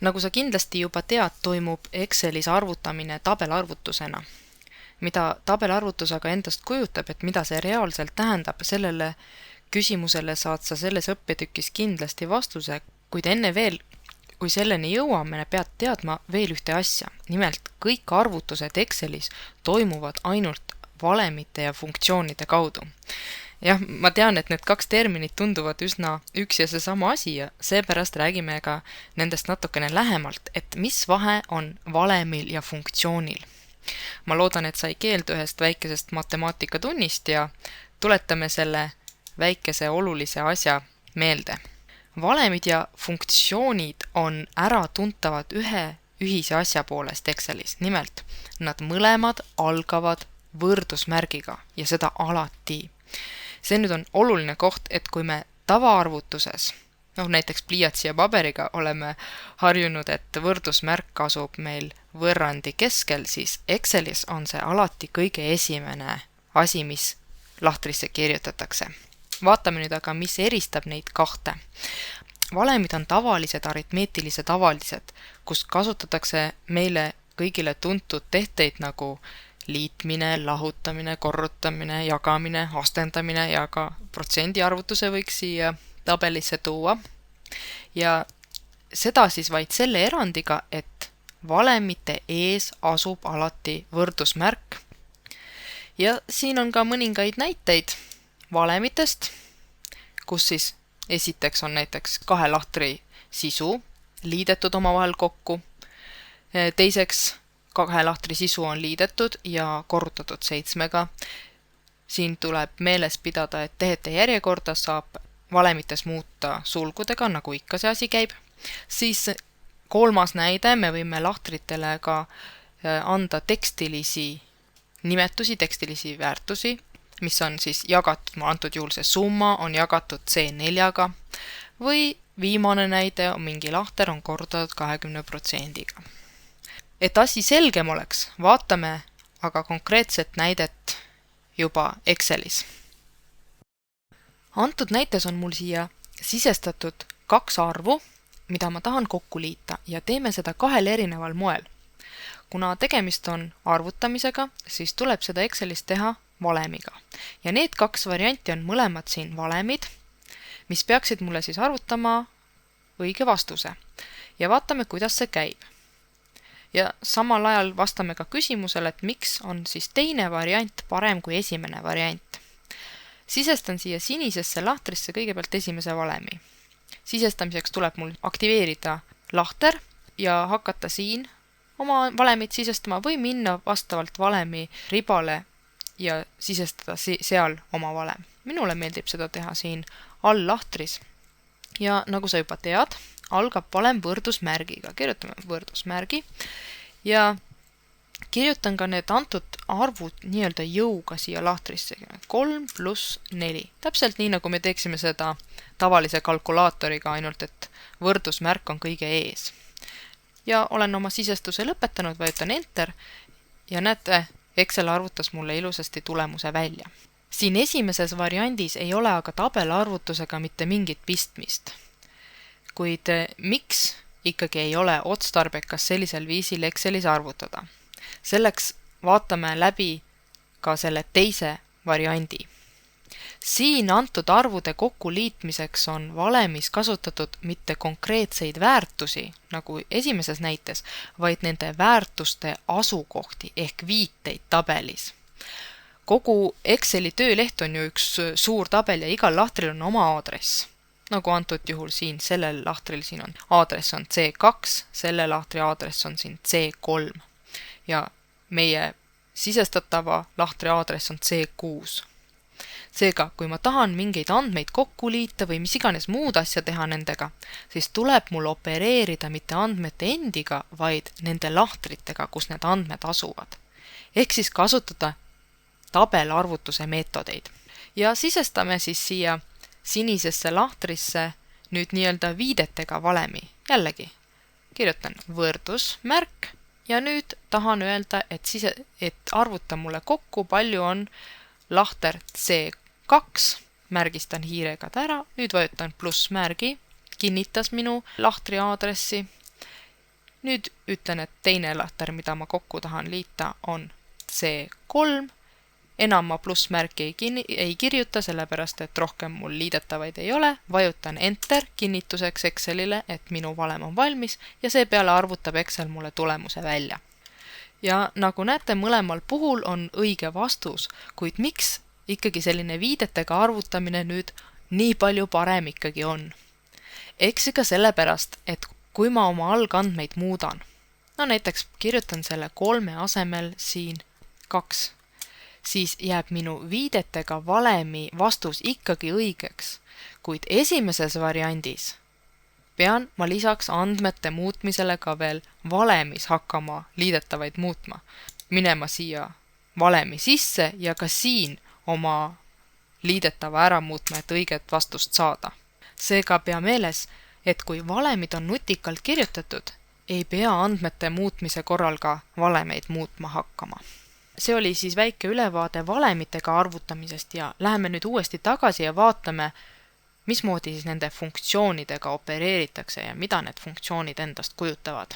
Nagu sa kindlasti juba tead, toimub Excelis arvutamine tabelarvutusena. Mida tabelarvutus aga endast kujutab, et mida see reaalselt tähendab, sellele küsimusele saad sa selles õppetükis kindlasti vastuse, kuid enne veel, kui selleni jõuame, pead teadma veel ühte asja. Nimelt, kõik arvutused Excelis toimuvad ainult valemite ja funktsioonide kaudu. Jah, ma tean, et need kaks terminit tunduvad üsna üks ja seesama asi ja seepärast räägime ka nendest natukene lähemalt, et mis vahe on valemil ja funktsioonil. Ma loodan, et sai keeldu ühest väikesest matemaatikatunnist ja tuletame selle väikese olulise asja meelde. Valemid ja funktsioonid on ära tuntavad ühe ühise asja poolest Excelis. Nimelt, nad mõlemad algavad võrdusmärgiga ja seda alati. See nüüd on oluline koht, et kui me tavaarvutuses, näiteks pliiatsi ja paberiga oleme harjunud, et võrdusmärk asub meil võrrandi keskel, siis Excelis on see alati kõige esimene asi, mis lahtrisse kirjutatakse. Vaatame nüüd aga, mis eristab neid kahte. Valemid on tavalised aritmeetilised tavalised, kus kasutatakse meile kõigile tuntud tehteid nagu liitmine, lahutamine, korrutamine, jagamine, astendamine ja ka protsendiarvutuse võiks siia tabelisse tuua. Ja seda siis vaid selle erandiga, et valemite ees asub alati võrdusmärk. Ja siin on ka mõningaid näiteid valemitest, kus siis esiteks on näiteks kahe lahtri sisu liidetud omavahel kokku, teiseks kahe lahtri sisu on liidetud ja korrutatud 7-ga. Siin tuleb meeles pidada, et tehete järjekorda saab valemites muuta sulgudega, nagu ikka see asi käib. Siis kolmas näide, me võime lahtritele ka anda tekstilisi nimetusi, tekstilisi väärtusi, mis on siis jagatud, antud juhul see summa on jagatud C4-ga või viimane näide on mingi lahter on korrutatud 20%-ga. Et asi selgem oleks, vaatame aga konkreetset näidet juba Excelis. Antud näites on mul siia sisestatud kaks arvu, mida ma tahan kokku liita ja teeme seda kahel erineval moel. Kuna tegemist on arvutamisega, siis tuleb seda Excelis teha valemiga. Ja need kaks varianti on mõlemad siin valemid, mis peaksid mulle siis arvutama õige vastuse. Ja vaatame, kuidas see käib. Ja samal ajal vastame ka küsimusele, et miks on siis teine variant parem kui esimene variant. Sisestan siia sinisesse lahtrisse kõigepealt esimese valemi. Sisestamiseks tuleb mul aktiveerida lahter ja hakata siin oma valemit sisestama või minna vastavalt valemi ribale ja sisestada seal oma valem. Minule meeldib seda teha siin all lahtris. Ja nagu sa juba tead, algab valem võrdusmärgiga. Kirjutame võrdusmärgi ja kirjutan ka need antud arvud nii-öelda jõuga siia lahtrisse. 3 pluss 4. Täpselt nii, nagu me teeksime seda tavalise kalkulaatoriga, ainult et võrdusmärk on kõige ees. Ja olen oma sisestuse lõpetanud, vajutan Enter ja näete, Excel arvutas mulle ilusasti tulemuse välja. Siin esimeses variandis ei ole aga tabelarvutusega mitte mingit pistmist. Kuid miks ikkagi ei ole otstarbekas sellisel viisil Excelis arvutada? Selleks vaatame läbi ka selle teise variandi. Siin antud arvude kokkuliitmiseks on valemis kasutatud mitte konkreetseid väärtusi, nagu esimeses näites, vaid nende väärtuste asukohti ehk viiteid tabelis. Kogu Exceli tööleht on ju üks suur tabel ja igal lahtril on oma aadress. Nagu antud juhul siin sellel lahtril siin on aadress on C2, selle lahtri aadress on siin C3 ja meie sisestatava lahtri aadress on C6. Seega, kui ma tahan mingeid andmeid kokku liita või mis iganes muud asja teha nendega, siis tuleb mul opereerida mitte andmete endiga, vaid nende lahtritega, kus need andmed asuvad. Ehk siis kasutada tabelarvutuse meetodeid. Ja sisestame siis siia sinisesse lahtrisse nüüd nii-öelda viidetega valemi. Jällegi, kirjutan võrdusmärk ja nüüd tahan öelda, et arvuta mulle kokku, palju on lahter C2, märgistan hiirega ära, nüüd vajutan plussmärgi, kinnitas minu lahtri aadressi Nüüd ütlen, et teine lahter, mida ma kokku tahan liita, on C3. Enam ma plussmärki ei kirjuta, sellepärast et rohkem mul liidetavaid ei ole. Vajutan Enter kinnituseks Excelile, et minu valem on valmis ja seepeale arvutab Excel mulle tulemuse välja. Ja nagu näete, mõlemal puhul on õige vastus, kuid miks ikkagi selline viidetega arvutamine nüüd nii palju parem ikkagi on? Eks ikka sellepärast, et kui ma oma algandmeid muudan, no näiteks kirjutan selle 3 asemel siin 2, siis jääb minu viidetega valemi vastus ikkagi õigeks, kuid esimeses variandis pean ma lisaks andmete muutmisele ka veel valemis hakkama liidetavaid muutma, minema siia valemi sisse ja ka siin oma liidetava ära muutma, et õiget vastust saada. Seega pea meeles, et kui valemid on nutikalt kirjutatud, ei pea andmete muutmise korral ka valemeid muutma hakkama. See oli siis väike ülevaade valemitega arvutamisest ja läheme nüüd uuesti tagasi ja vaatame, mismoodi siis nende funktsioonidega opereeritakse ja mida need funktsioonid endast kujutavad.